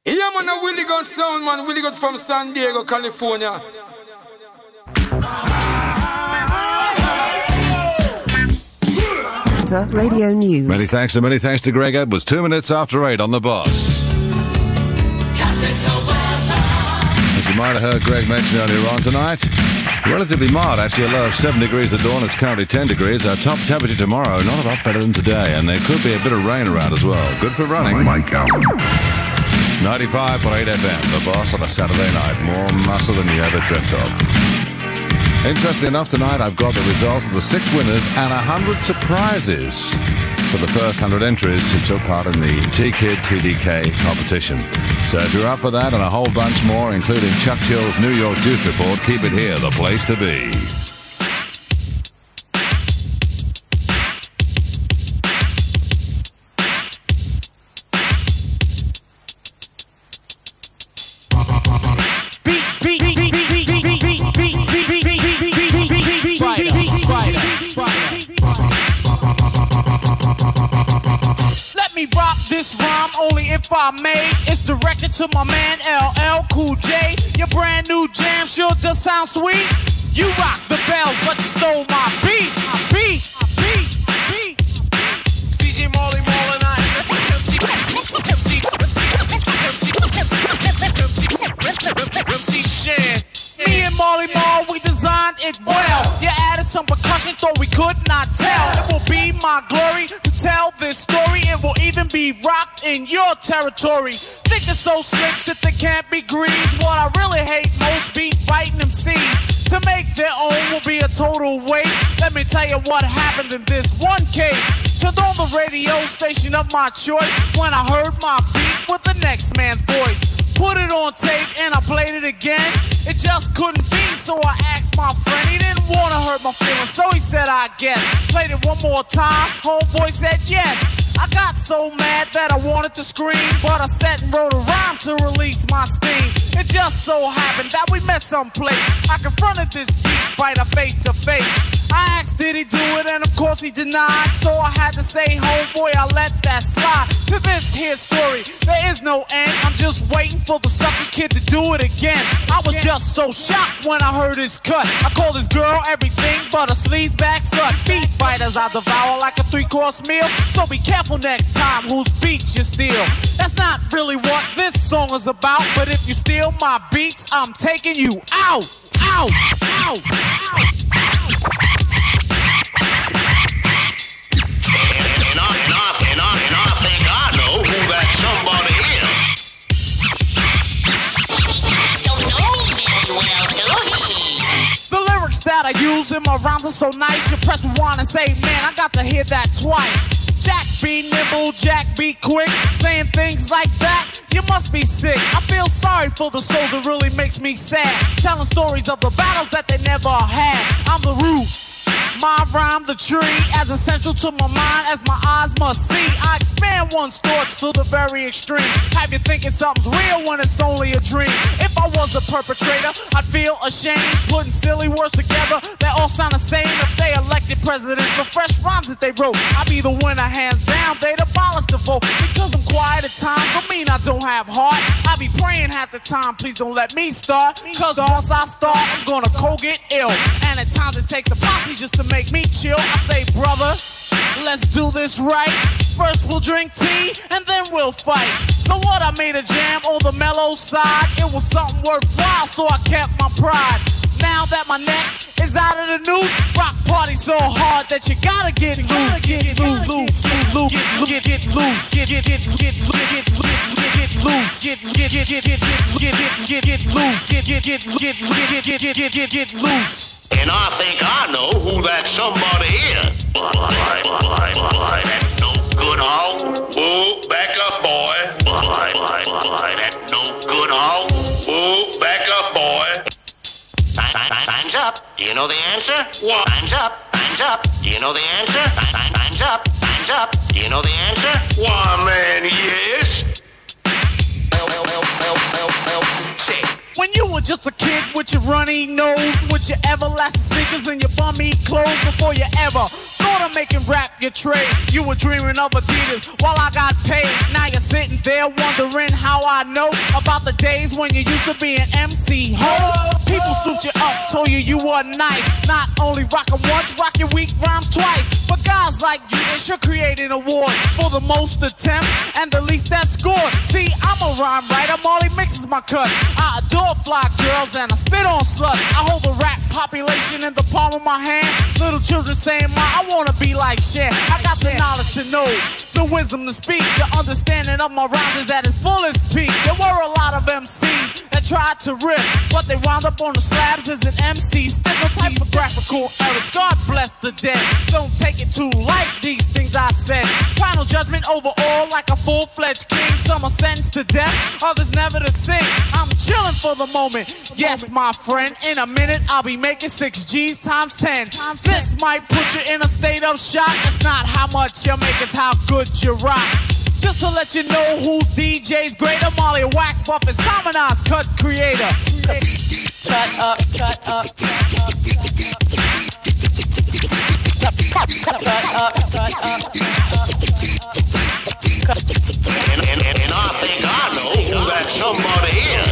Yeah, man, a Willie Gun sound, man. Willie Gun from San Diego, California. Radio News. Many thanks to Greg Edwards. 2 minutes after 8 on The Boss. As you might have heard Greg mention earlier on tonight, relatively mild, actually a low of 7 degrees at dawn. It's currently 10 degrees. Our top temperature tomorrow, not a lot better than today. And there could be a bit of rain around as well. Good for running. 95.8 FM, The Boss on a Saturday night. More muscle than you ever dreamt of. Interestingly enough, tonight I've got the results of the 6 winners and 100 surprises for the first 100 entries who took part in the T-Kid TDK competition. So if you're up for that and a whole bunch more, including Chuck Chill's New York Juice Report, keep it here, the place to be. This rhyme, only if I may, it's directed to my man LL Cool J. Your brand new jam sure does sound sweet. You rock the bells, but you stole my beat. CJ Marley and I MC Shan. Me and Marley Marl, we designed it well. You added some percussion, thought we could not tell. It will be my glory to tell this story. It will even be rocked in your territory. Think they're so slick that they can't be greased. What I really hate most, beat biting MCs. To make their own will be a total waste. Let me tell you what happened in this one case. Turned on the radio station of my choice when I heard my beat with the next man's voice. Put it on tape and I played it again. It just couldn't be, so I asked my friend. He didn't want to hurt my feelings, so he said I guess. Played it one more time, homeboy said yes. I got so mad that I wanted to scream, but I sat and wrote a rhyme to release my steam. It just so happened that we met someplace. I confronted this beat fighter face to face. I asked did he do it, and of course he denied. So I had to say, homeboy, I let that slide. To this here story, there is no end. I'm just waiting for the sucker kid to do it again. I was just so shocked when I heard his cut. I called this girl everything but a sleazeback slut. Beat fighters I devour like a 3-course meal. So be careful next time whose beat you steal. That's not really what this song is about. But if you steal my beats, I'm taking you out. Out, out, out. And I think I know who that somebody is. The lyrics that I use in my rhymes are so nice. You press rewind and say, man, I got to hear that twice. Jack be nimble, Jack be quick. Saying things like that, you must be sick. I feel sorry for the souls, it really makes me sad. Telling stories of the battles that they never had. I'm the root, my rhyme the tree, as essential to my mind as my eyes must see. I expand one's thoughts to the very extreme. Have you thinking something's real when it's only a dream? If I was a perpetrator, I'd feel ashamed. Putting silly words together that all sound the same. If they elected presidents, the fresh rhymes that they wrote, I'd be the winner hands down. They'd abolish the vote. Because I'm quiet at times, don't mean I don't have heart. I be praying half the time, please don't let me start. Cause once I start, I'm gonna get ill. And at times it takes a posse just to make me chill. I say, brother, let's do this right. First we'll drink tea and then we'll fight. So what, I made a jam on the mellow side. It was something worthwhile, so I kept my pride. Now that my neck is out of the noose, rock party so hard that you gotta get loose, get loose, get loose, get loose, get loose, get loose, get loose. And I think I know who that somebody is. That no good hog. Whoa, back up, boy. That no good hog. Whoa, back up, boy. Time's up. Do you know the answer? What? Time's up. Time's up. Do you know the answer? Time's up. Time's up. Do you know the answer? Why, man, yes. When you were just a kid with your runny nose, with your everlasting sneakers and your bummy clothes, before you ever thought thought of making rap your trade. You were dreaming of Adidas while I got paid. Now you're sitting there wondering how I know about the days when you used to be an MC ho. People suit you up, told you were nice. Not only rockin' once, rockin' weak rhyme twice. But guys like you, they should create an award for the most attempts and the least that scored. See, I'm a rhyme writer, Marley mixes my cut. I adore fly girls and I spit on sluts. I hold the rap population in the palm of my hand. Little children saying, Ma, I wanna be like Cher. I got the knowledge to know, the wisdom to speak. The understanding of my rhymes is at its fullest peak. There were a lot of MCs that tried to rip, but they wound up on the slabs as an MC. Still no typographical errors. God bless the dead. Don't take it too light, these things I said. Final judgment over all like a full-fledged king. Some are sentenced to death, others never to sing. I'm chilling for the moment. Yes, my friend, in a minute I'll be making 6 G's times 10. This might put you in a state of shock. It's not how much you make, it's how good you rock. Just to let you know who's DJ's greater. Molly Wax Buff is Harmonized cut creator. Cut up, cut up, cut up, cut up, cut up. And I think I know who that somebody is.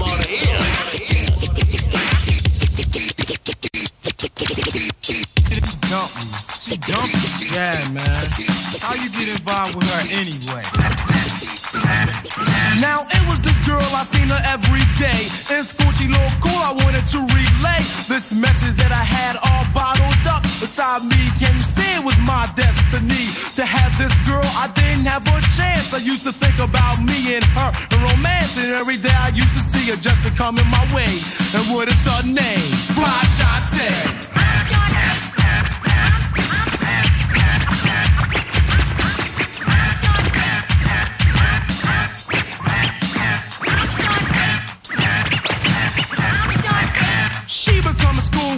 She dumped. Yeah, man. How you get involved with her anyway? Now it was this girl, I seen her every day. In school she looked cool, I wanted to relay this message that I had all bottled up beside me. Can you see it was my destiny to have this girl? I didn't have a chance. I used to think about me and her and romance, and every day I used to see her just to come in my way. And what is her name? Fly Shantae.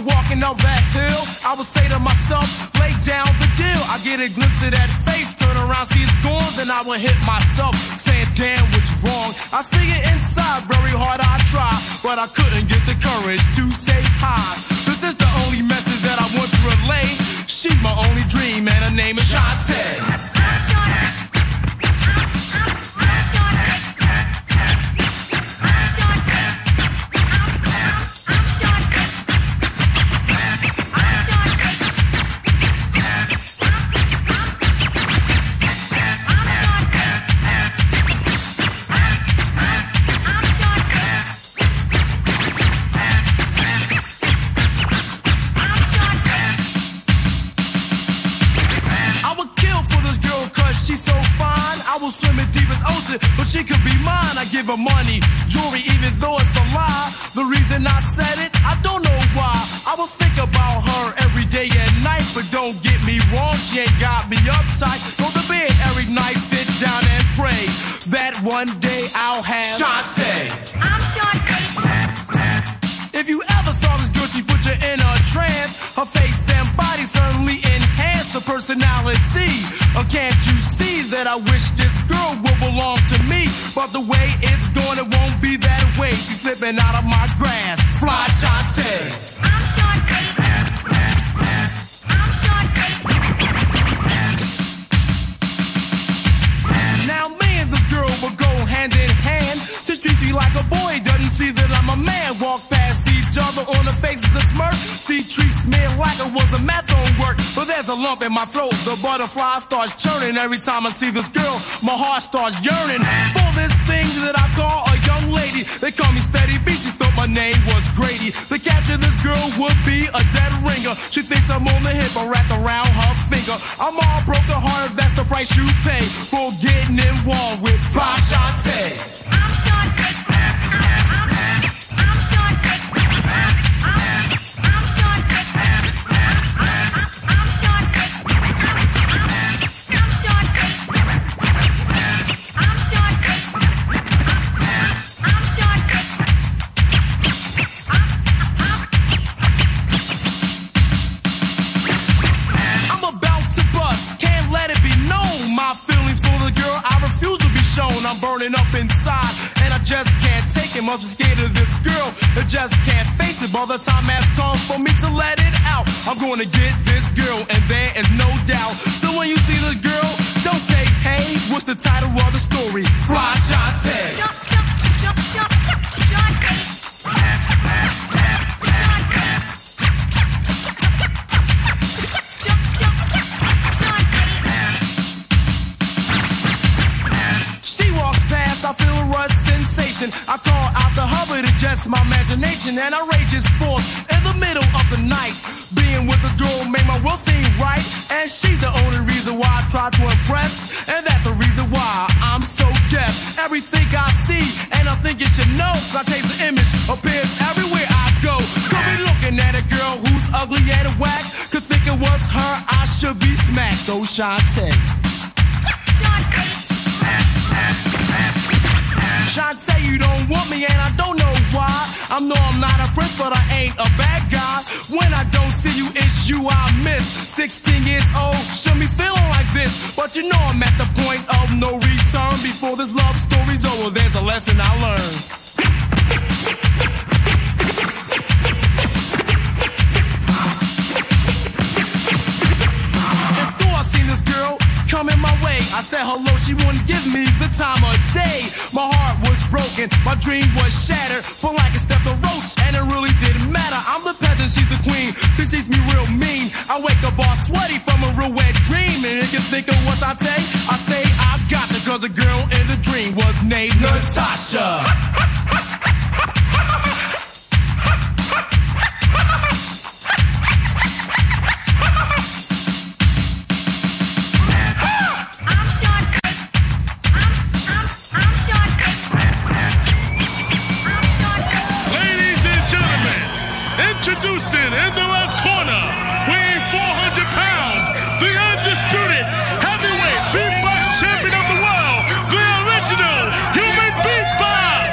Walking up that hill, I would say to myself, lay down the deal. I get a glimpse of that face, turn around, see it's gone, then I would hit myself, saying, damn, what's wrong? I see it inside, very hard I try, but I couldn't get the courage to say hi. This is the only message that I want to relay. She's my only dream, and her name is Shantae. But she could be mine, I give her money, jewelry, even though it's a lie. The reason I said it, I don't know why. I will think about her every day and night, but don't get me wrong, she ain't got me uptight. Go to bed every night, sit down and pray that one day I'll have Shantae. I'm Shantae. If you ever saw this girl, she put you in a trance. Her face and body certainly enhance her personality. Or can't you see that I wish this girl would belong to me? But the way it's going, it won't be that way. She's slipping out of my grasp. Fly Shantae. I'm Shantae. I'm Shantae. Now me and this girl will go hand in hand. She treats me like a boy, doesn't see that I'm a man. Walk past each other on the faces a smirk. She treats me like it was a math on work. But there's a lump in my throat, the butterfly starts churning. Every time I see this girl, my heart starts yearning for this thing that I call a young lady. They call me Steady B, she thought my name was Grady. To capture this girl would be a dead ringer. She thinks I'm on the hip, I wrap around her finger. I'm all broken hearted, that's the price you pay for getting involved with Fly Shantae. I'm Shantae. I'm Shantae. I'm Shantae. I'm Shantae. I'm Shantae. I'm Shantae. I'm Shantae. I'm about to bust, can't let it be known. My feelings for the girl, I refuse to be shown. I'm burning up inside, and I just can't take it. I'm scared of this girl, I just can't face it. But the time has come for me to let it out. I'm I'm gonna get this girl, and there is no doubt. So when you see the girl, don't say, hey, what's the title of the story? Fly Shantae. She walks past, I feel a rush sensation. I call out the hubba to just my imagination, and I rages forth in the middle of the night. Being with a girl made my world seem right, and she's the only reason why I try to impress, and that's the reason why I'm so deaf. Everything I see, and I think you should know, I taste the image appears everywhere I go. Could be looking at a girl who's ugly and whack, could think it was her, I should be smacked. So Shantae. Shantae, you don't want me and I don't know why. I know I'm not a prince, but I ain't a bad guy. When I don't see you, it's you I miss. 16 years old, should be feeling like this, but you know I'm at the point of no return. Before this love story's over, there's a lesson I learned. In school I seen this girl coming my way. I said hello, she wouldn't give me the time of day. My heart was broken, my dream was shattered. For like a step of roach, and it really didn't matter. I'm the peasant, she's the queen. She sees me real mean. I wake up all sweaty from a real wet dream. And if you think of what I say I got to, cause the girl in the dream was named Natasha. Introducing in the left corner, weighing 400 pounds, the undisputed heavyweight beatbox champion of the world, the original human beatbox.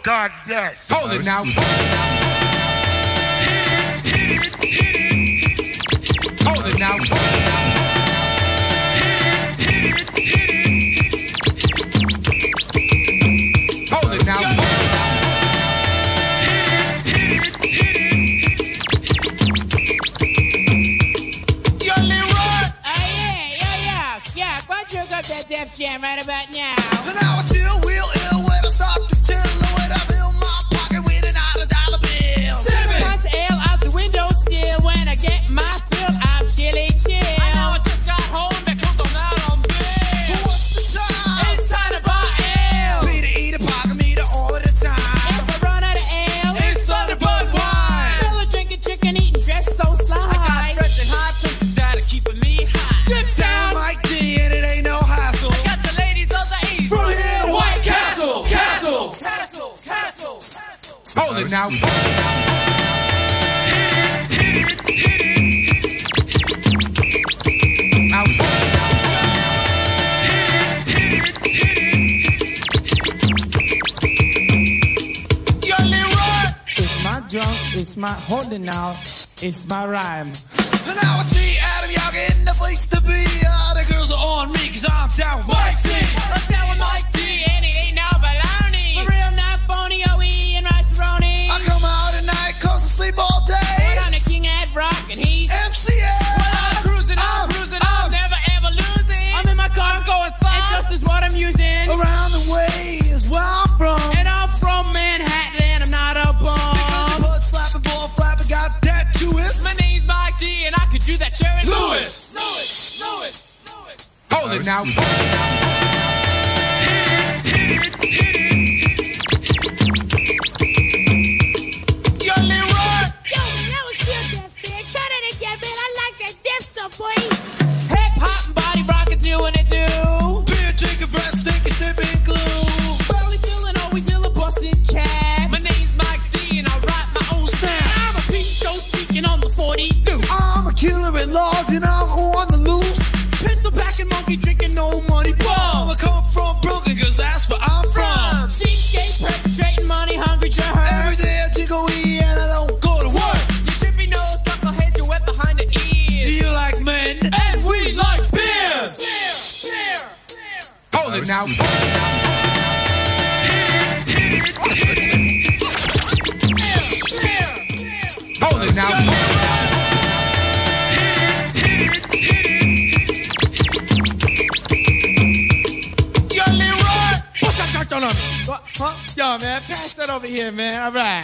God, yes. Hold it now. Hold it now. Hold it now. Yo, Leroy! Yeah, why don't you hook up that Def Jam right about now? And now I feel real ill when I start to tell when I fill my pocket with an $100 bill. 7 months ale out the window still. When I get my fill, I'm chilly chill. I know I just got home because I'm not on bill. What's the time? It's time to buy ale. Me to eat a pocket meter all the time. If I run out of ale, It's Thunderbird wine. still a drinking chicken, eating dress so sly. I got fresh and hot places that are keeping me high. Dip Sound down, like D and it ain't no hassle. got the ladies of the East. From here to White Castle, Castle. Hold it now. Yo, Leroy! It's my drunk, it's my holding out, it's my rhyme. And now I see Adam, y'all getting the place to be. The girls are on me cause I'm down with Mike T. I'm down with Mike D, and he ain't no baloney. For real, not phony, OE and rice-a-roni. I come out at night cause I sleep all day. But I'm the king at rock, and he's MCA. I'm cruising, I'm never ever losing. I'm in my car, I'm going fast, and just is what I'm using. Around the way is where I'm from. And I'm from Manhattan, and I'm not a bum. Because your butt slapping, ball flapping, got that to it. My name's Mike D, and I could do that Jerry Lewis. Hold it now. Yo, Leroy! Yo, that was good, Def man. Try that again, man. I like that Def stuff, boy. Hip hop and body rockin' doing it do. Beer drinking, breath stinking, sniffing glue. Barely feeling always ill, a bustin' cab. My name's Mike D, and I write my own snaps. I'm a peep show speaking on the 42. I'm a killer at large and I'm on the loose. Pistol packing, monkey drinking, no money I'm bum. a come from Brooklyn cause that's where I'm from. Cheapskate perpetrating money hungry jerk. Every day I drink a weed and I don't go to work. You trippy nose, knuckleheads, you're wet behind the ears. You like men? And we like beers. Hold it now. Hold it now. Yo, Leroy! What's that touch on me? What? Huh? Yo, man, pass that over here, man. All right.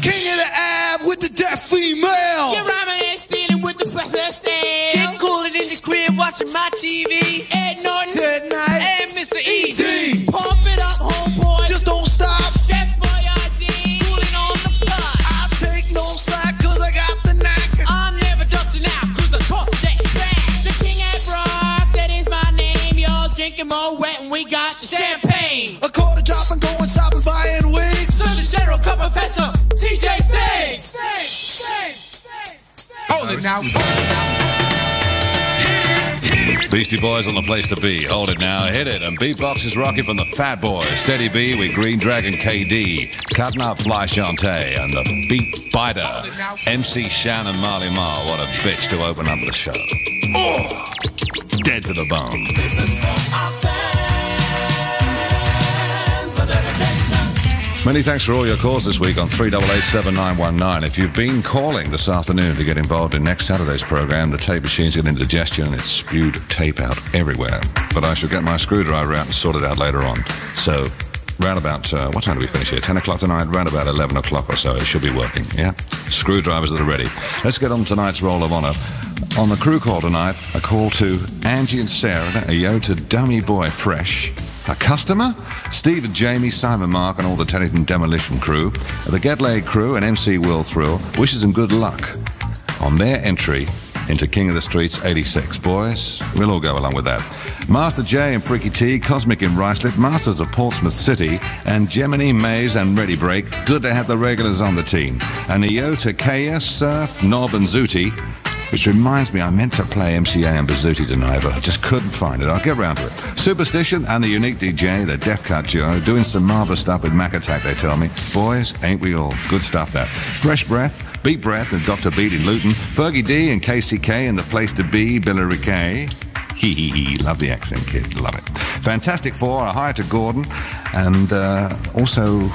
King of the ab with the deaf female. You're rhyming and stealing with the fresh sale. Get coolin' in the crib, watching my TV. Ed Norton Ted Knight and Mr. E. E.T. Pump it up, homeboy. Just don't stop. Chef Boyardee, cooling on the pot. I'll take no slack cause I got the knack. I'm never dusting out, cause I toss that back. The king at rock, that is my name. Y'all drinking more wet and we got the champagne. A quarter drop and going shopping, buying wigs. Surgeon General, Cup Professor, TJ Stakes. Hold it now. Beastie Boys on the place to be. Hold it now, hit it. And beatbox is rocking from the Fat Boys. Steady B with Green Dragon KD. Cutting up Fly Shantae and the Beat Biter. MC Shan and Marley Marl. What a bitch to open up the show. Oh, dead to the bone. Many thanks for all your calls this week on 388-7919. If you've been calling this afternoon to get involved in next Saturday's program, the tape machine's getting indigestion and it's spewed tape out everywhere. But I shall get my screwdriver out and sort it out later on. So, round about, what time do we finish here? 10 o'clock tonight? Round about 11 o'clock or so. It should be working, yeah? Screwdrivers that are ready. Let's get on tonight's Roll of Honor. On the crew call tonight, a call to Angie and Sarah, a yo to Dummy Boy Fresh, a customer, Steve and Jamie, Simon Mark and all the Teddington Demolition crew, the Get Laid crew and MC Will Thrill wishes them good luck on their entry into King of the Streets 86. Boys, we'll all go along with that. Master J and Freaky T, Cosmic in Ricelet, Masters of Portsmouth City, and Gemini, Maze and Ready Break. Good to have the regulars on the team. And a yo to Kaya, Surf, Nob and Zooty, Which reminds me, I meant to play MCA and Bazooty tonight, but I just couldn't find it. I'll get round to it. Superstition and the Unique DJ, the Def Cut duo, doing some marvellous stuff with Mac Attack, they tell me. Boys, ain't we all? Good stuff, that. Fresh Breath, Beat Breath and Dr. Beat in Luton, Fergie D and KCK and The Place to Be, Billy Kay. Love the accent, kid. Love it. Fantastic Four, a hi to Gordon, and also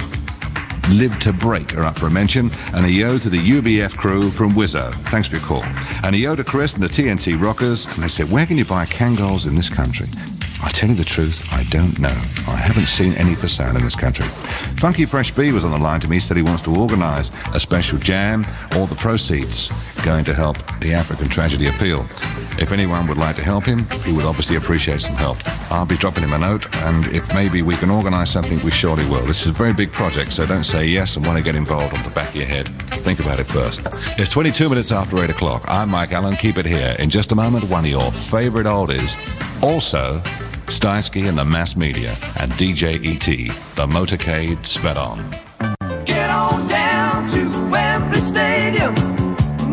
Live to Break are up for a mention, and a yo to the UBF crew from Wizzo. Thanks for your call. And a yo to Chris and the TNT Rockers, and they said, where can you buy Kangols in this country? I tell you the truth, I don't know. I haven't seen any for sale in this country. Funky Fresh B was on the line to me, said he wants to organise a special jam, all the proceeds going to help the African Tragedy Appeal. If anyone would like to help him, he would obviously appreciate some help. I'll be dropping him a note, and if maybe we can organise something, we surely will. This is a very big project, so don't say yes and want to get involved on the back of your head. Think about it first. It's 22 minutes after 8 o'clock. I'm Mike Allen. Keep it here. In just a moment, one of your favourite oldies. Also, Steinsky and the Mass Media and DJ E.T., the motorcade sped on. Get on down to Wembley Stadium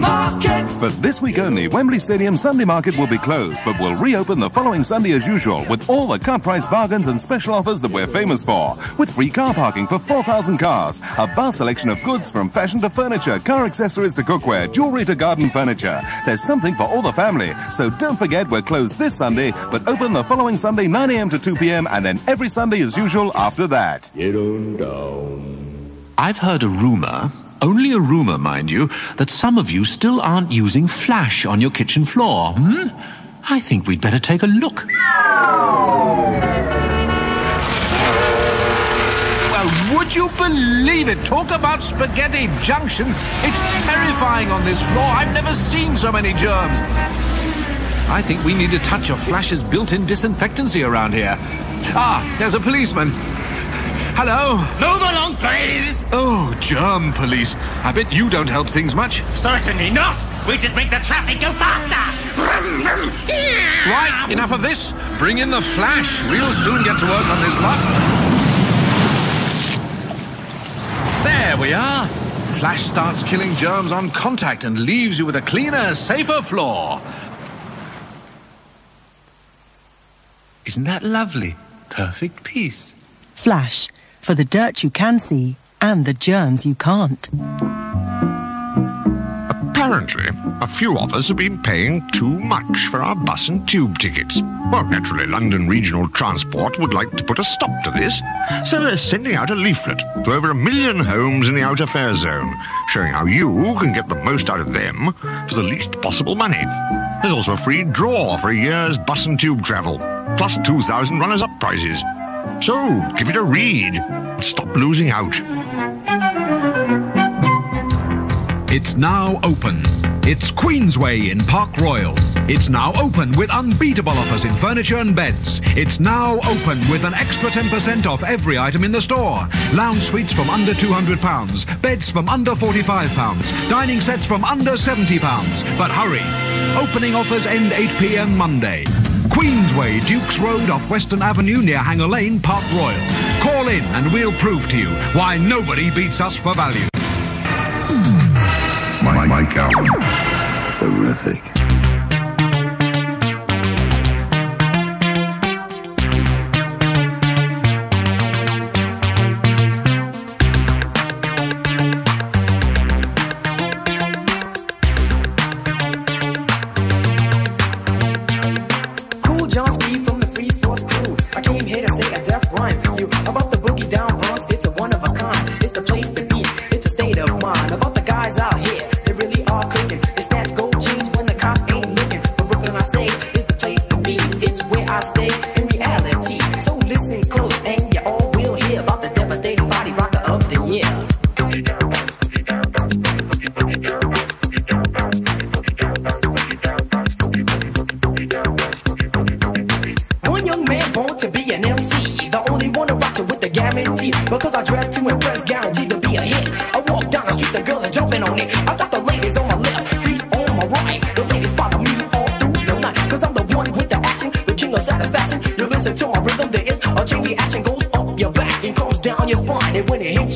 Market. For this week only, Wembley Stadium Sunday Market will be closed, but will reopen the following Sunday as usual, with all the cut price bargains and special offers that we're famous for. With free car parking for 4,000 cars, a vast selection of goods from fashion to furniture, car accessories to cookware, jewellery to garden furniture. There's something for all the family, so don't forget we're closed this Sunday, but open the following Sunday 9 a.m. to 2 p.m, and then every Sunday as usual after that. Get on down. I've heard a rumour, only a rumour, mind you, that some of you still aren't using flash on your kitchen floor. I think we'd better take a look. Well, would you believe it? Talk about spaghetti junction. It's terrifying on this floor. I've never seen so many germs. I think we need a touch of Flash's built-in disinfectancy around here. Ah, there's a policeman. Hello? Move along, please. Oh, germ police. I bet you don't help things much. Certainly not. We just make the traffic go faster. Right, enough of this. Bring in the Flash. We'll soon get to work on this lot. There we are. Flash starts killing germs on contact and leaves you with a cleaner, safer floor. Isn't that lovely? Perfect peace. Flash, for the dirt you can see and the germs you can't. Apparently, a few of us have been paying too much for our bus and tube tickets. Well, naturally, London Regional Transport would like to put a stop to this, so they're sending out a leaflet to over 1 million homes in the outer fare zone, showing how you can get the most out of them for the least possible money. There's also a free draw for a year's bus and tube travel, plus 2,000 runners-up prizes. So, give it a read and stop losing out. It's now open. It's Queensway in Park Royal. It's now open with unbeatable offers in furniture and beds. It's now open with an extra 10% off every item in the store. Lounge suites from under £200, beds from under £45, dining sets from under £70. But hurry, opening offers end 8 p.m. Monday. Queensway, Dukes Road off Western Avenue near Hanger Lane, Park Royal. Call in and we'll prove to you why nobody beats us for value. Mike Allen. Terrific.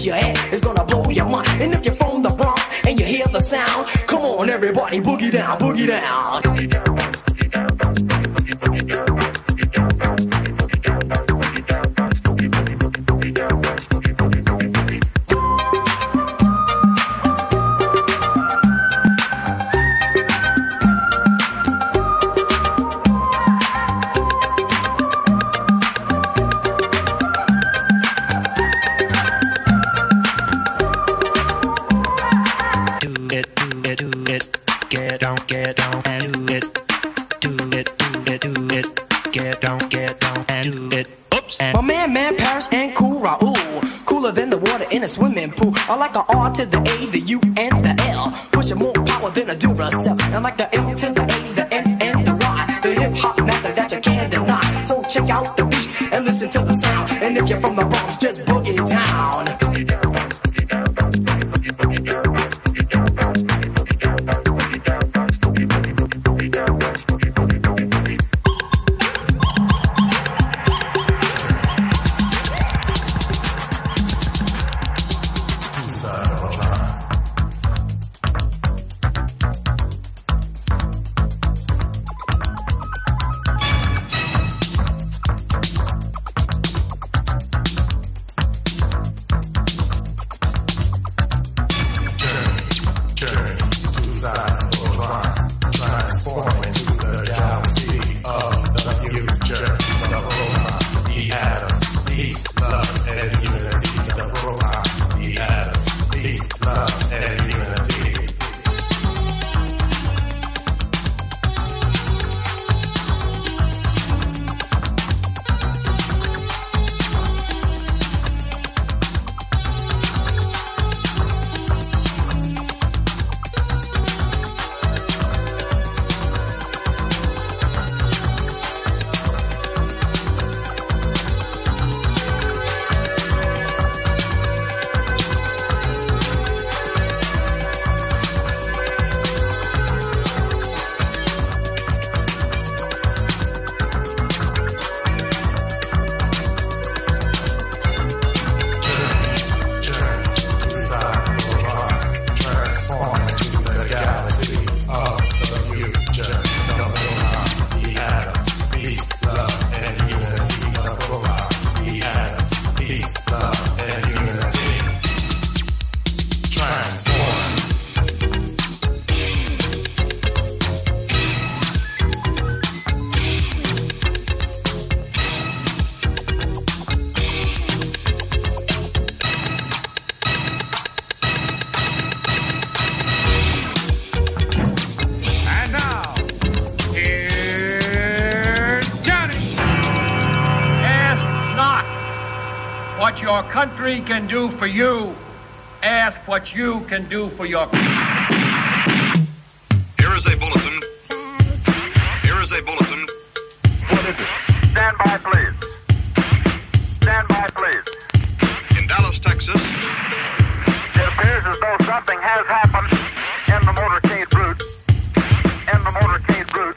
Your head is gonna blow your mind. And if you're from the Bronx and you hear the sound sound. Come on, everybody, boogie down, boogie down. In a swimming pool, I like the R to the A, the U, and the L. Pushing more power than a Duracell. I like the M to the A, the N, and the Y. The hip hop method that you can't deny. So check out the beat and listen to the sound. And if you're from the Bronx, just boogie down. Your country can do for you. Ask what you can do for your country. Here is a bulletin. Here is a bulletin. What is it? Stand by, please. Stand by, please. In Dallas, Texas. It appears as though something has happened in the motorcade route. In the motorcade route.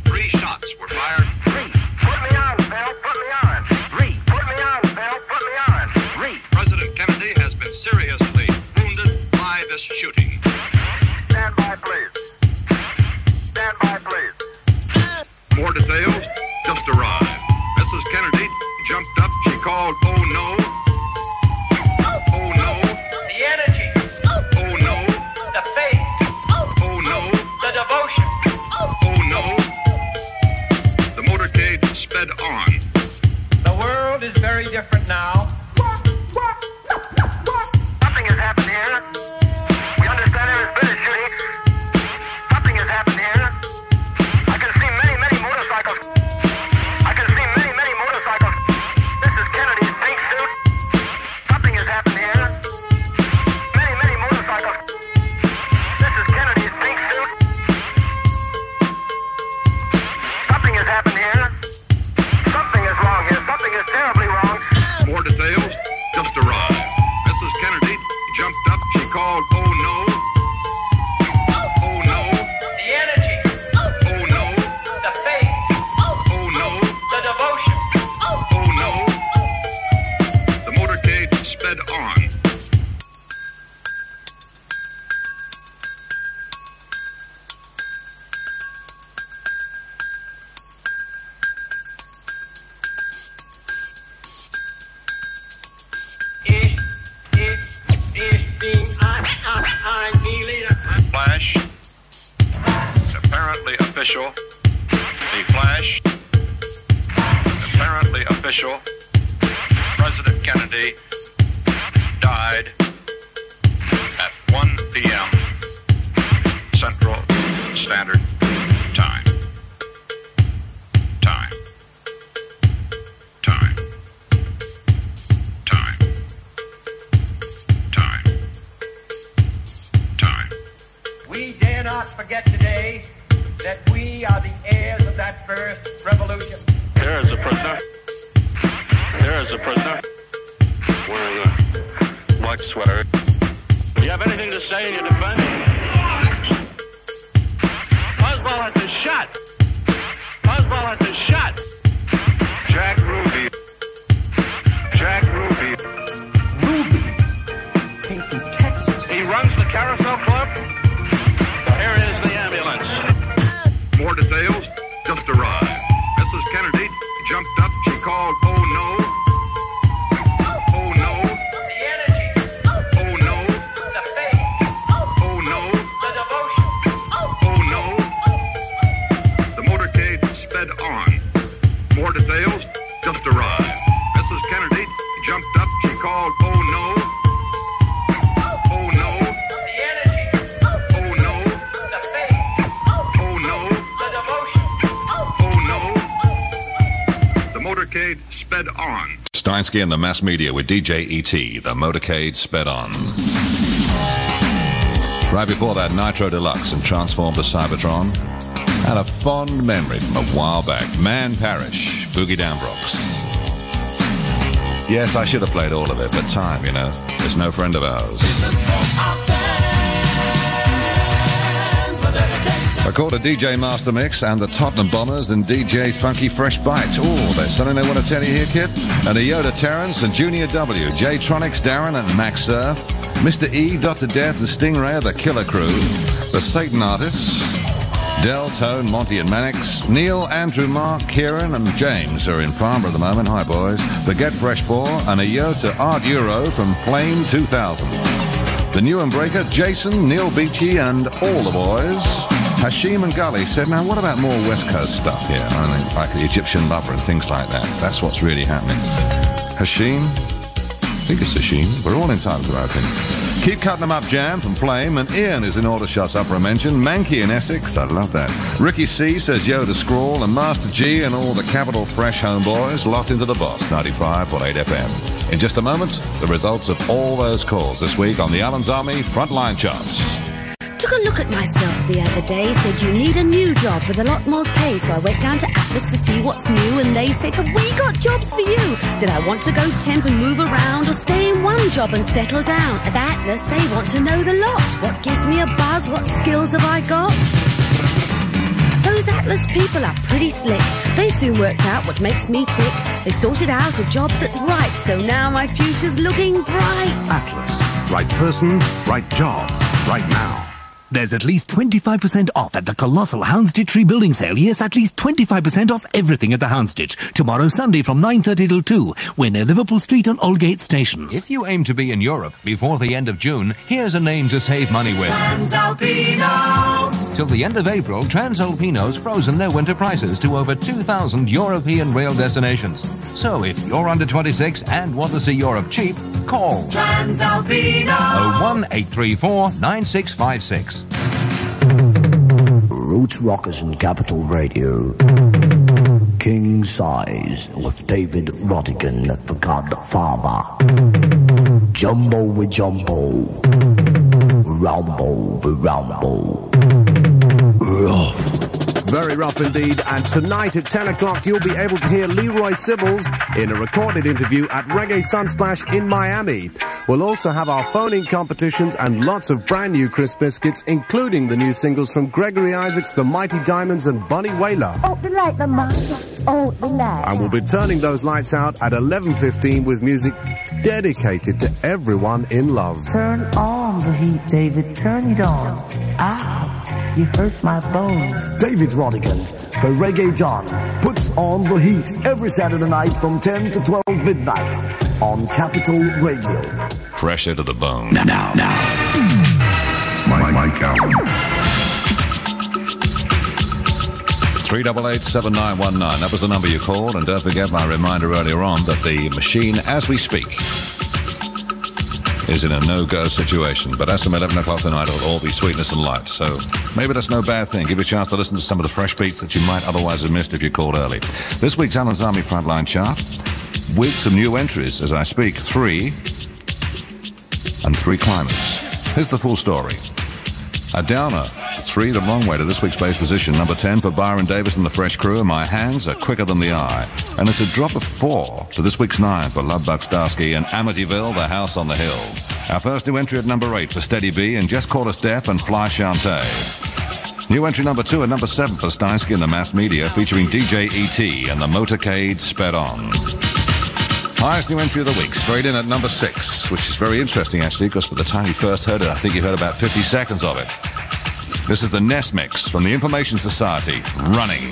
Three shots were fired. Put me on, Bill. Put me on. Put me on, Bill. Put me on. President Kennedy has been seriously wounded by this shooting. Stand by, please. Stand by, please. More details just arrived. Mrs. Kennedy jumped up. She called, "Oh no. Oh no. The energy. Oh no. The faith. Oh no. The devotion. Oh no. The motorcade sped on. The world is very different now. Something has happened here. We understand there has been a shooting. Something has happened here. I can see many, many motorcycles. official. The Flash. Apparently official. President Kennedy died at 1 p.m. Central Standard Time. Time. Time. Time. Time. Time. We dare not forget today that we are the heirs of that first revolution. There is a prisoner. There is a prisoner wearing a white sweater. Do you have anything to say in your defense? Oswald has been shot. Oswald has been shot. Jack Ruby. Jack Ruby. Ruby came from Texas. He runs the Carousel Club. Here is the ambulance. More details just arrived. Mrs. Kennedy jumped up. She called, "Oh no. Oh no. The energy. Oh no. The faith. Oh no. The devotion. Oh no." The motorcade sped on. More details just arrived. Mrs. Kennedy jumped up. She called, "Oh no. Oh no. The energy. Oh no. The faith. Oh no. The devotion. Oh no." The motorcade sped on. Steinsky and the mass media with DJ E.T. The motorcade sped on. Right before that, Nitro Deluxe and Transformed to Cybertron. Had a fond memory from a while back. Man Parish, Boogie Down Bronx. Yes, I should have played all of it, but time, you know, is no friend of ours. I called a DJ Master Mix and the Tottenham Bombers and DJ Funky Fresh Bites. Oh, there's something they want to tell you here, kid. And a Yoda Terrence and Junior W, J-Tronics, Darren and Max Surf, Mr. E, Dr. Death, the Stingray, the Killer Crew, the Satan Artists, Del, Tone, Monty and Mannix, Neil, Andrew, Mark, Kieran and James are in Farnborough at the moment. Hi, boys. The Get Fresh 4 and a yo to Art Euro from Flame 2000. The New and Breaker, Jason, Neil Beachy and all the boys. Hashim and Gully said, now what about more West Coast stuff here? I mean, like the Egyptian Lover and things like that. That's what's really happening. Hashim? I think it's Hashim. We're all entitled to our opinion. Keep Cutting Them Up Jam from Flame, and Ian is in Aldershot's upper mention. Mankey in Essex, I love that. Ricky C says yo to Scrawl, and Master G and all the Capital Fresh homeboys locked into the Boss, 95.8 FM. In just a moment, the results of all those calls this week on the Allen's Army Frontline Charts. Took a look at myself the other day, said you need a new job with a lot more pay, so I went down to Atlas to see what's new, and they said, have we got jobs for you? Did I want to go temp and move around, or stay in one job and settle down? At Atlas they want to know the lot. What gives me a buzz? What skills have I got? Those Atlas people are pretty slick. They soon worked out what makes me tick. They sorted out a job that's right, so now my future's looking bright. Atlas. Right person, right job, right now. There's at least 25% off at the colossal Houndsditch rebuilding sale. Yes, at least 25% off everything at the Houndsditch. Tomorrow, Sunday from 9:30 till 2. We're near Liverpool Street and Aldgate stations. If you aim to be in Europe before the end of June, here's a name to save money with. Transalpino. Till the end of April, Transalpino's frozen their winter prices to over 2,000 European rail destinations. So if you're under 26 and want to see Europe cheap, call Transalpino. 01834 9656. Roots Rockers and Capital Radio. King Size with David Rodigan for Godfather. Jumbo with Jumbo. Rambo with Rambo. Rough. Very rough indeed, and tonight at 10 o'clock you'll be able to hear Leroy Sibbles in a recorded interview at Reggae Sunsplash in Miami. We'll also have our phone-in competitions and lots of brand new crisp biscuits, including the new singles from Gregory Isaacs, The Mighty Diamonds and Bunny Wailer. Oh, the light, the man, just oh, the light. And we'll be turning those lights out at 11:15 with music dedicated to everyone in love. Turn on the heat, David, turn it on. Ah, you hurt my bones. David Rodigan for Reggae John puts on the heat every Saturday night from 10 to 12 midnight on Capital Radio. Pressure to the bone. Now. Mike Allen. 388-7919. That was the number you called, and don't forget my reminder earlier on that the machine, as we speak, is in a no-go situation. But as from 11 o'clock tonight, it'll all be sweetness and light. So maybe that's no bad thing. Give you a chance to listen to some of the fresh beats that you might otherwise have missed if you called early. This week's Alan's Army Frontline chart, with some new entries as I speak, 3 and 3 climbers. Here's the full story. A downer, 3 the wrong way to this week's base position. Number 10 for Byron Davis and the Fresh Crew. My hands are quicker than the eye. And it's a drop of 4 to this week's 9 for Love Buck-Starsky and Amityville, the House on the Hill. Our first new entry at number 8 for Steady B and Just Call Us Deaf and Fly Shantae. New entry number 2 at number 7 for Steinsky and the Mass Media, featuring DJ E.T. and the Motorcade Sped On. Highest new entry of the week, straight in at number 6, which is very interesting, actually, because by the time you first heard it, I think you heard about 50 seconds of it. This is the Nest Mix from the Information Society, Running.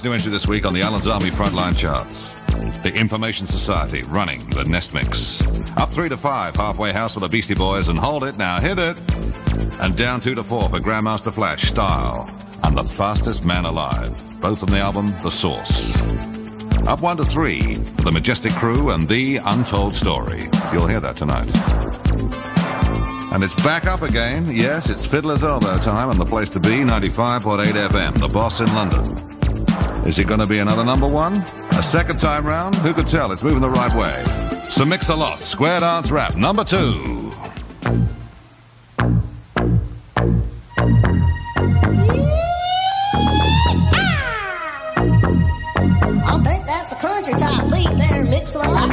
New entry this week on the Alan's Army Frontline charts. The Information Society, Running, the Nest Mix. Up 3 to 5, Halfway House for the Beastie Boys, and Hold It, Now Hit It. And down 2 to 4 for Grandmaster Flash, Style, and The Fastest Man Alive, both from the album The Source. Up 1 to 3 for the Majestic Crew and The Untold Story. You'll hear that tonight. And it's back up again. Yes, it's Fiddler's Elbow time on the place to be, 95.8 FM, The Boss in London. Is it going to be another number one? A second time round? Who could tell? It's moving the right way. So Mix-a-Lot, Square Dance Rap, number 2. I think that's a country type beat there, Mix-a-Lot.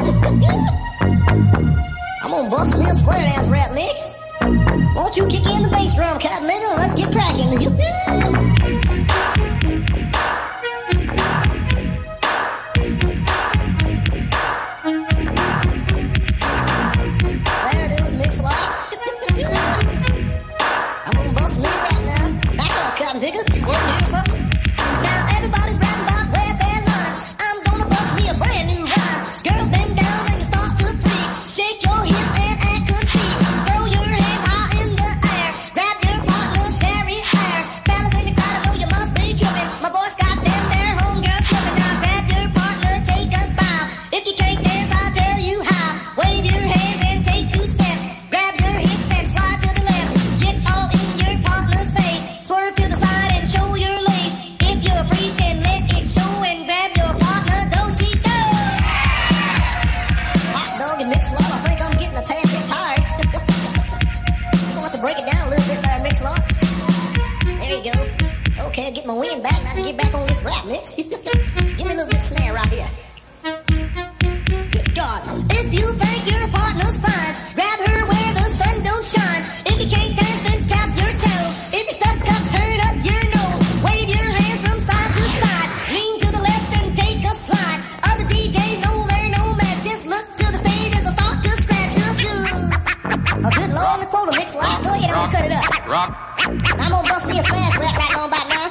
I'm gonna bust me a square dance rap mix. Won't you kick in the bass drum, Cat Nigga? Let's get cracking. There it is, Mix-a-Lot. I'm gonna bust me a rap now. Back up, Cat Nigga. You working or something? Now everybody's rapping about welfare lines. I'm gonna bust me a brand new rhyme. Girls bend down and you start to freak. Shake your hips and act conceit. Throw your hands high in the air. Grab your partner's hairy hair. Fellas in the crowd, I know you must be tripping. My boys got them their homegirl tripping. Now grab your partner, take a bow. If you can't dance, I'll tell you how. Wave your hands and take 2 steps. Grab your hips and slide to the left. Get all in your partner's face. Swerve to the side and show your legs. If you're a freak, then let it show and grab your partner, though she goes. Hot dog and Mix-a-Lot, I think I'm getting a tad bit tired. I'm gonna have to break it down a little bit there, Mix-a-Lot. There you go. Okay, get my wind back now to get back on this rap mix. Give me a little bit of snare right here. Good God. If you think your partner's fine, grab her where the sun don't shine. If you can't dance, then tap your toes. If you're stuck up, turn up your nose. Wave your hands from side to side. Lean to the left and take a slide. Other DJs know they're no match. Just look to the stage as I start to scratch. A good long quota, Mix-a-Lot. Go ahead and cut it up. Rock, I'm gonna bust me a flash rap right on back now.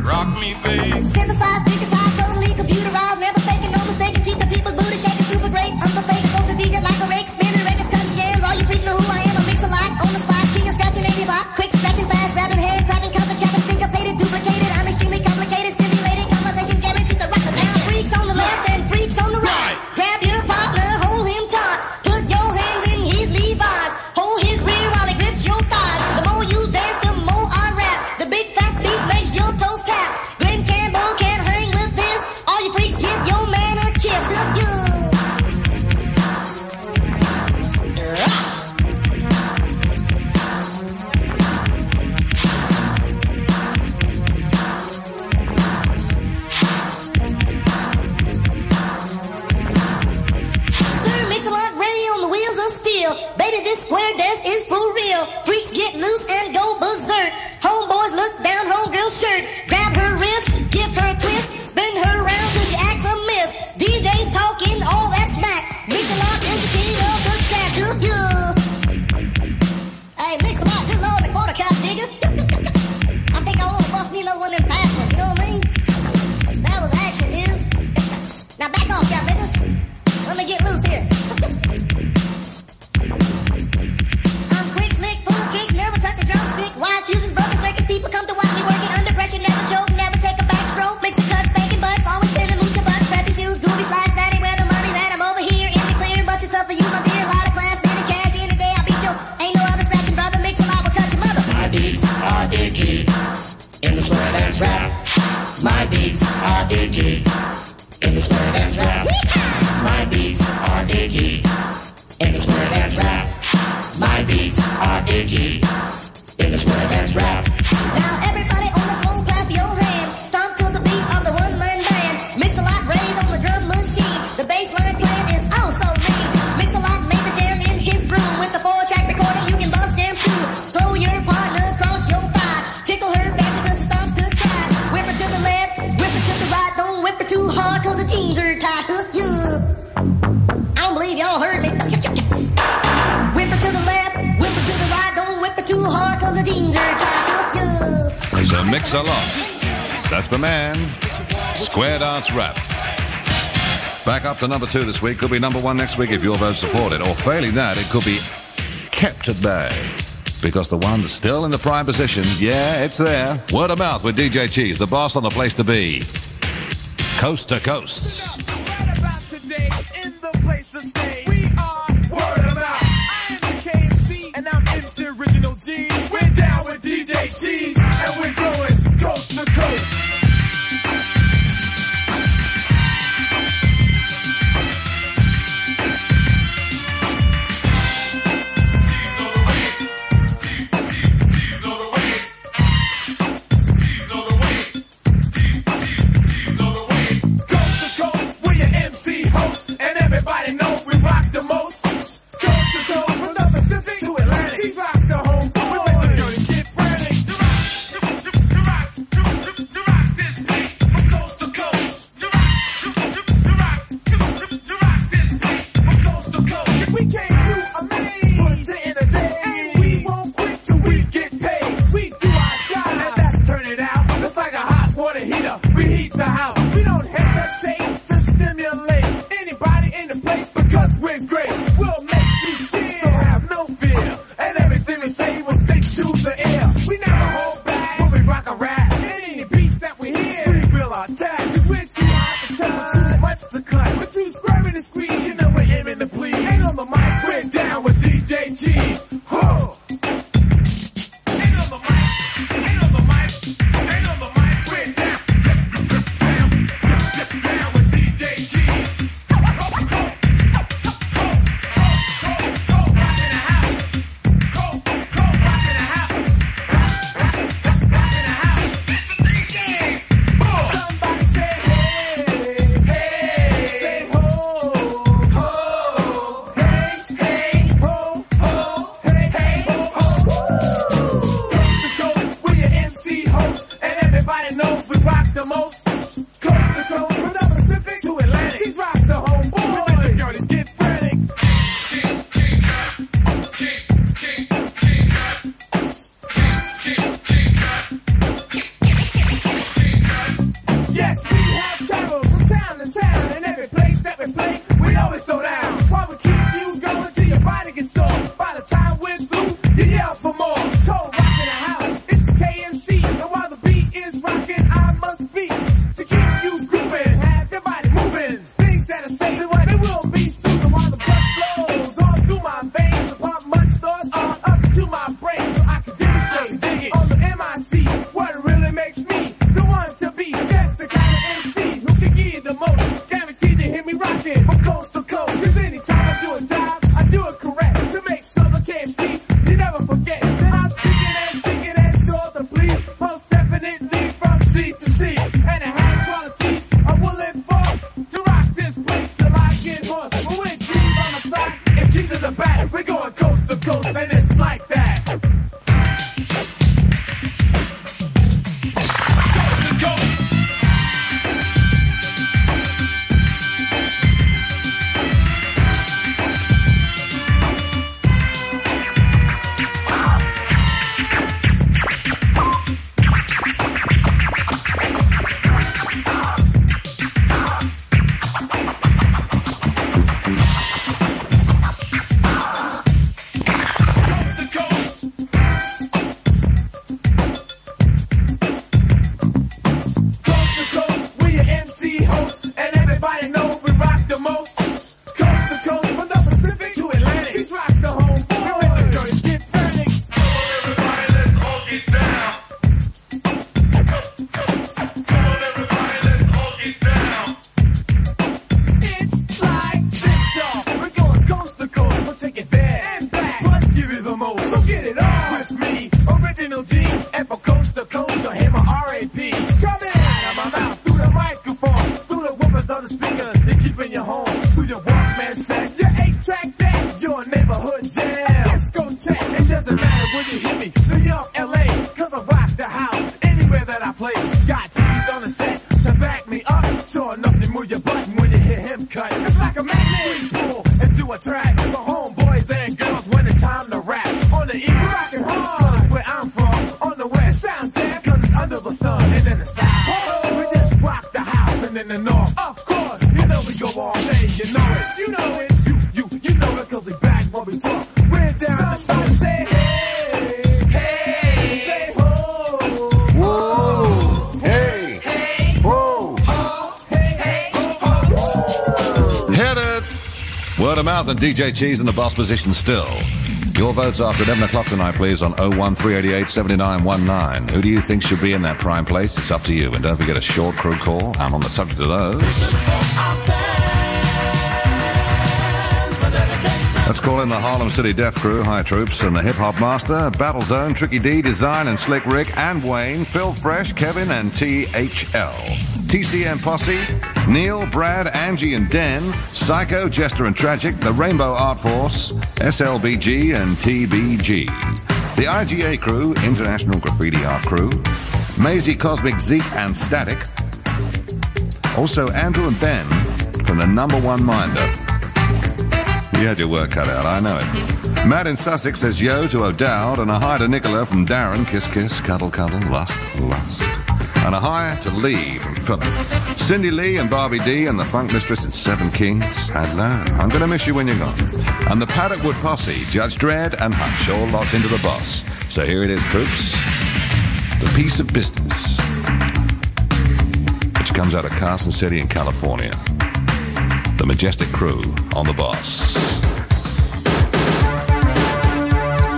rock me, babe. Synthesized, digitized, totally computerized, never faking, no mistaking, keep the people's booty shaking, super great. I'm the fake, go to DJ like a rake, spinning records, cutting jams. All you freaks know who I am. I Mix-a-Lot on the spot, speaking, scratching, lady pop, quick, scratching, fast, rapping, head clapping, constant, capping, syncopated, duplicated. I'm extremely complicated, stimulated, conversation, guaranteed to rock the now. Freaks on the left and freaks on the right. Grab your partner, hold him tight. Put your hands in his Levi's. Hold his rear while he grips your thighs. The more you dance, the more I rap. The big fat beat makes your toes tap. Glenn Campbell can't hang with this. All you freaks give your man a kiss. Sir Mix-a-Lot, ready on the wheels of steel. Baby, this square dance is for real. Freaks get loose and go berserk. Homeboys look down homegirl's shirt. Grab her wrist, give her a twist. Spin her around till she acts a miss. DJ's talking all that smack. Mix-a-Lot is the king of the track. Hey, Mix-a-Lot, good lord, the quarter cop, nigga. I think I want to bust me another one of them fast ones, you know what I mean? That was action, dude. Now back off, y'all niggas. Let me get loose here. I'm quick, slick, full of tricks, never touch a drumstick. Wire fuses, broken circuits, people come to watch me working under pressure, never choke, never take a backstroke. Mix and cut, spanking butts, always spinning, mooch your butts, preppy shoes, goofy slides, that ain't where the money's at. I'm over here in the clear, bunch of stuff for you, my dear. A lot of class, spending cash in the day. I beat you. Ain't no other scratching, brother. Mix-a-Lot will cut your mother. My beats are icky in the square dance rap. My beats are icky in the square dance rap. My beats are icky in the square dance rap. My beats are icky in the square dance rap. Now everybody on the floor, clap your hands. Stomp to the beat of the one-man band. Mix-a-Lot raised on the drum machine. The bass line playing is oh so mean. Mix-a-Lot made the jam in his room. With the 4-track recorder, you can bust jams too. Throw your partner across your thigh. Tickle her back because it starts to cry. Whip her to the left, whip her to the right. Don't whip her too hard cause the jeans are tight. I don't believe y'all heard me. Whip her to the left, whip her to the right. Don't whip her too hard cause the jeans are tight. So Mix-a-Lot. That's the man. Square Dance Rap. Back up to number 2 this week. Could be number 1 next week if your vote support it. Or failing that, it could be kept at bay. Because the one that's still in the prime position, yeah, it's there. Word of mouth with DJ Cheese, the boss on the place to be. Coast to coast. Right about today, in the place to stay. We are Word of Mouth. I am the KMC, and I'm MC. DJ Cheese, and we're going coast to coast. Everybody knows we rock the most. Coast to coast, from the Pacific to Atlantic. She rocks the home boy. We make the dirty get frantic. To rock this beat. From coast to coast. To rock this beat. From coast to coast. If we came to a maze, put it in a day, and we won't quit till we get paid. We do our job, and that's turn it out. Just like a hot water heater, we heat the house. We don't hesitate to stimulate anybody in the place because we're great. We'll make you cheer, so have no fear. And everything we say will stick to the air. We never hold back when we rock a rap. And any beats that we hear, we feel our tag. Cause we're too hot to touch, too much to cut. We're too scrubbing to squeeze, you know we're aiming to please. Ain't on the mic, we're down with DJ Cheese. Huh. Ain't on the mic, ain't on the mic, ain't on the mic, we're down. Down with DJ Cheese. Everybody knows we rock the most. Coast to coast, from the Pacific to Atlantic. She rocks the home boy. We make the girlies get frantic. Yes, we have traveled from town to town, and every place that we play, we always throw down. While we keep you going till your body gets sore. By the time we're through, you yell for more. Cold rock in the house, it's KMC, and while the beat is rocking, I must be to keep you grooving, have your body moving. Things that are safe, they will be soon. While the blood flows all through my veins, upon much thoughts all up to my brain, so I can demonstrate dig it on the MIC. What really makes me the one to be, just the kind of MC who can give you the most, guaranteed to hear me rocking from coast to coast. Cause anytime I do a job, I do it correct to make sure the KMC, you never forget that I'm speaking and singing and sure to please, most definitely from sea to sea. And it has qualities I will enforce to rock this place till I get hoarse. But with G's on the side and G's in the back, we're going coast to coast, and it's like that. Coast to coast. Word of mouth and DJ Cheese in the boss position still. Your votes after 11 o'clock tonight, please, on 01388 7919. Who do you think should be in that prime place? It's up to you. And don't forget a short crew call. I'm on the subject of those. Let's call in the Harlem City Deaf Crew, High Troops, and the Hip Hop Master, Battle Zone, Tricky D, Design, and Slick Rick, and Wayne, Phil Fresh, Kevin, and THL. TCM Posse, Neil, Brad, Angie, and Den, Psycho, Jester, and Tragic, the Rainbow Art Force, SLBG, and TBG. The IGA Crew, International Graffiti Art Crew, Maisie, Cosmic, Zeke, and Static. Also, Andrew and Ben from the Number One Minder. You had your work cut out, I know it. Matt in Sussex says yo to O'Dowd, and a hi to Nicola from Darren, kiss, kiss, cuddle, cuddle, lust, lust. And a hi to Lee from Philip. Cindy Lee and Barbie D and the Funk Mistress at Seven Kings. Hello. I'm going to miss you when you're gone. And the Paddockwood Posse, Judge Dredd and Hutch, all locked into the boss. So here it is, troops. The piece of business, which comes out of Carson City in California. The Majestic Crew on the boss.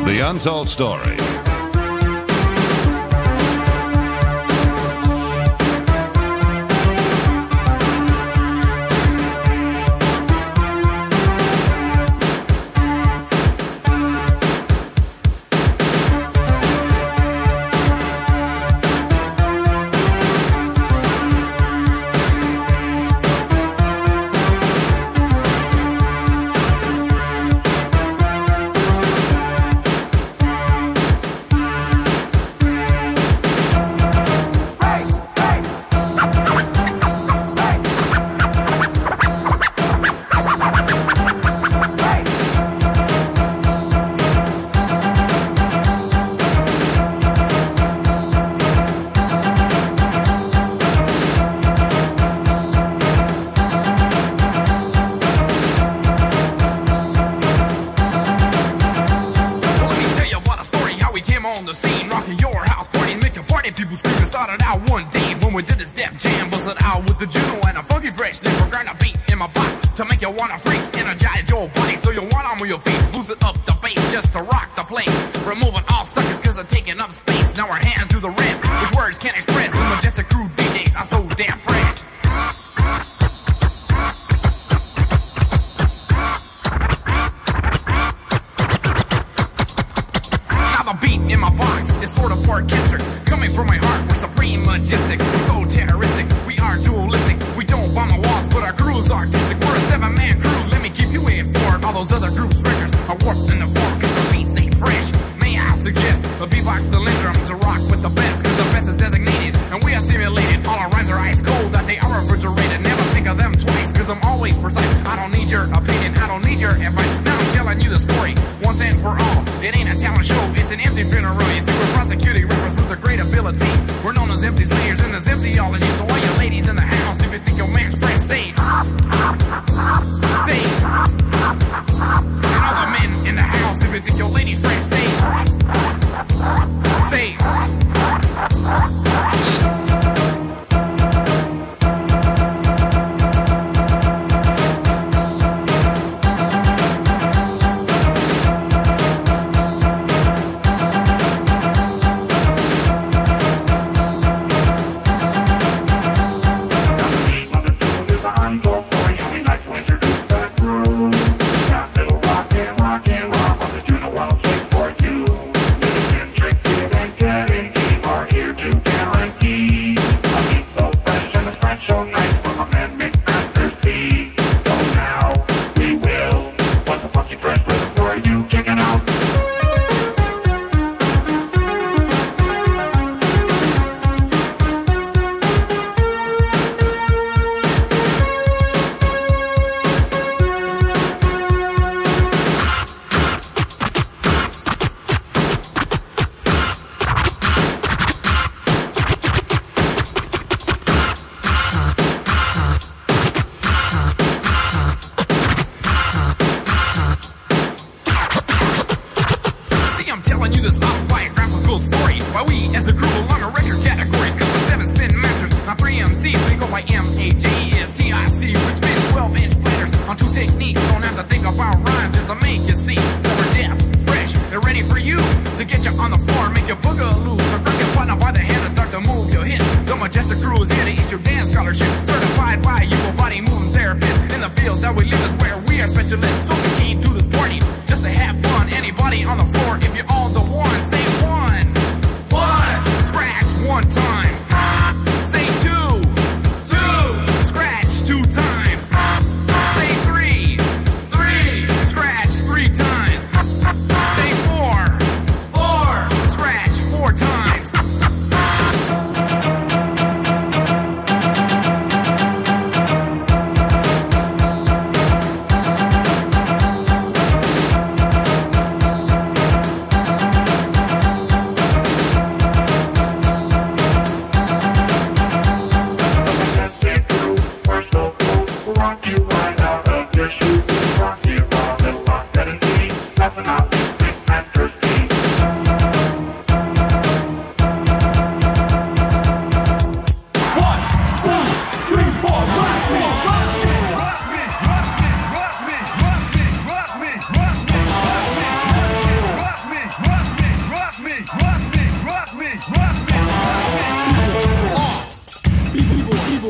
The Untold Story.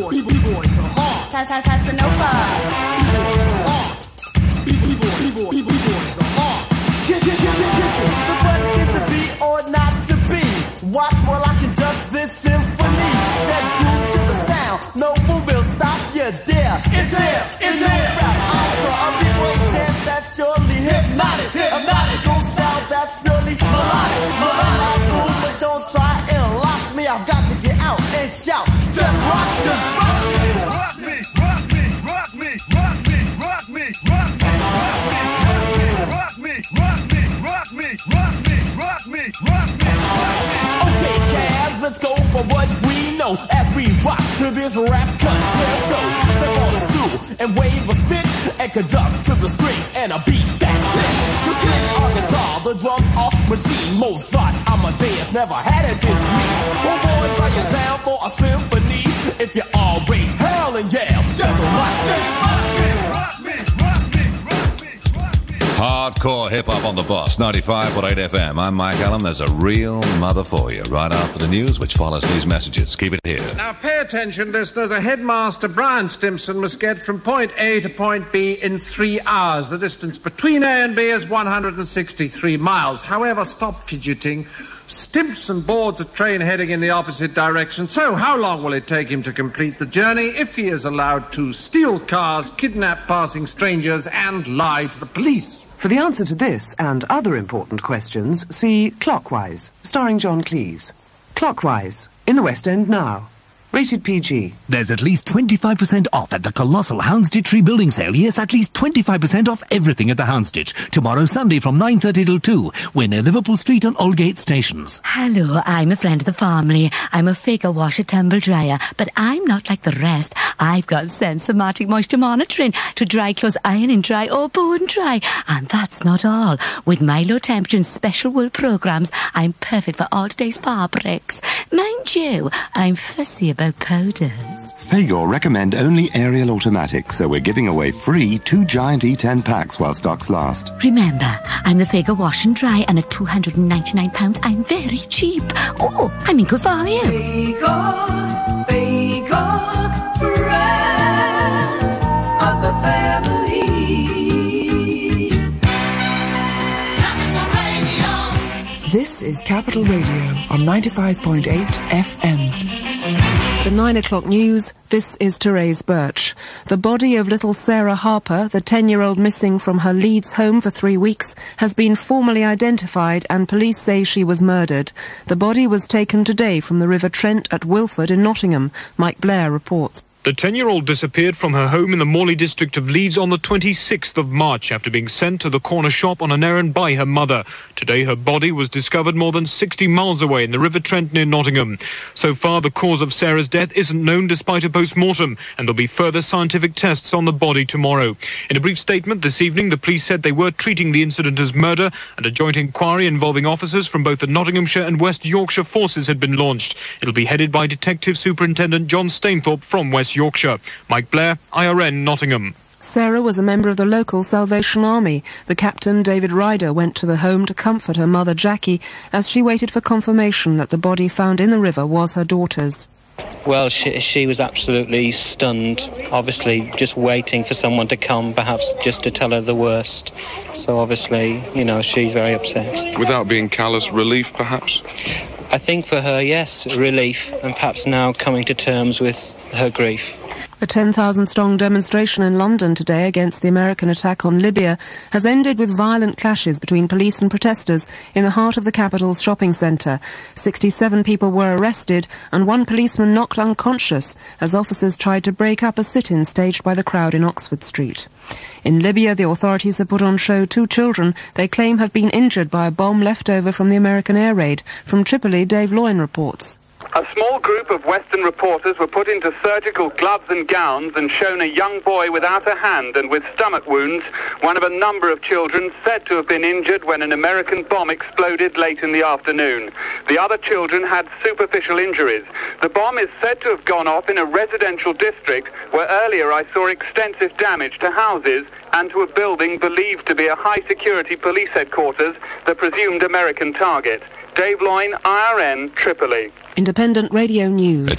B-boys are hard. Casanova. B-boys are hard. The question to be or not to be. Watch while I conduct this symphony. Just groove to the sound. No one will stop you there. It's here. It's here. Opera, a B-boy dance that's surely hypnotic. A magical sound that's purely melodic. But don't try and lock me. I've got to get out and shout. Just rock, just rock. Rock me, rock me, rock me, rock me, rock me, rock me, rock me, rock me, rock me, rock me, rock me, rock me. Okay, Cavs, let's go for what we know as we rock to this rap concerto. Step on the stool and wave a stick and conduct to the strings and a beat that click. You play our guitar, the drums are machine. Mozart, Amadeus, never had it this mean. Well, boys, are you down for a symphony? If you all raise hell and yell, just rock me, rock me, rock me, rock me, rock me, rock me. Hardcore hip-hop on the Boss, 95.8 FM. I'm Mike Allen. There's a real mother for you right after the news, which follows these messages. Keep it here. Now pay attention, listeners. A headmaster, Brian Stimpson, must get from point A to point B in 3 hours. The distance between A and B is 163 miles. However, stop fidgeting. Stimpson boards a train heading in the opposite direction. So how long will it take him to complete the journey if he is allowed to steal cars, kidnap passing strangers, and lie to the police? For the answer to this and other important questions, see Clockwise, starring John Cleese. Clockwise, in the West End now. Rated PG. There's at least 25% off at the colossal Houndsditch rebuilding sale. Yes, at least 25% off everything at the Houndsditch. Tomorrow, Sunday, from 9:30 till 2. We're near Liverpool Street and Aldgate stations. Hello, I'm a friend of the family. I'm a figure washer tumble dryer, but I'm not like the rest. I've got Sensomatic moisture monitoring to dry clothes, ironing dry or bone dry. And that's not all. With my low temperature and special wool programs, I'm perfect for all today's fabrics. Mind you, I'm fussy about powders. Fagor recommend only Ariel Automatic, so we're giving away free 2 giant E10 packs while stocks last. Remember, I'm the figure wash and dry, and at £299, I'm very cheap. Oh, I'm in good value. Fagor, friends of the family. This is Capital Radio on 95.8 FM. The 9 o'clock news, this is Therese Birch. The body of little Sarah Harper, the 10-year-old missing from her Leeds home for 3 weeks, has been formally identified and police say she was murdered. The body was taken today from the River Trent at Wilford in Nottingham. Mike Blair reports. The 10-year-old disappeared from her home in the Morley district of Leeds on the 26th of March after being sent to the corner shop on an errand by her mother. Today, her body was discovered more than 60 miles away in the River Trent near Nottingham. So far, the cause of Sarah's death isn't known despite a post-mortem, and there'll be further scientific tests on the body tomorrow. In a brief statement this evening, the police said they were treating the incident as murder, and a joint inquiry involving officers from both the Nottinghamshire and West Yorkshire forces had been launched. It'll be headed by Detective Superintendent John Stainthorpe from West Yorkshire. Mike Blair, IRN, Nottingham. Sarah was a member of the local Salvation Army. The captain, David Ryder, went to the home to comfort her mother, Jackie, as she waited for confirmation that the body found in the river was her daughter's. Well, she was absolutely stunned, obviously just waiting for someone to come, perhaps just to tell her the worst. So obviously, you know, she's very upset. Without being callous, relief perhaps? I think for her, yes, relief, and perhaps now coming to terms with her grief. The 10,000-strong demonstration in London today against the American attack on Libya has ended with violent clashes between police and protesters in the heart of the capital's shopping centre. 67 people were arrested and 1 policeman knocked unconscious as officers tried to break up a sit-in staged by the crowd in Oxford Street. In Libya, the authorities have put on show 2 children they claim have been injured by a bomb left over from the American air raid. From Tripoli, Dave Loyne reports. A small group of Western reporters were put into surgical gloves and gowns and shown a young boy without a hand and with stomach wounds, one of a number of children said to have been injured when an American bomb exploded late in the afternoon. The other children had superficial injuries. The bomb is said to have gone off in a residential district where earlier I saw extensive damage to houses and to a building believed to be a high-security police headquarters, the presumed American target. Dave Loyne, IRN, Tripoli. Independent Radio News.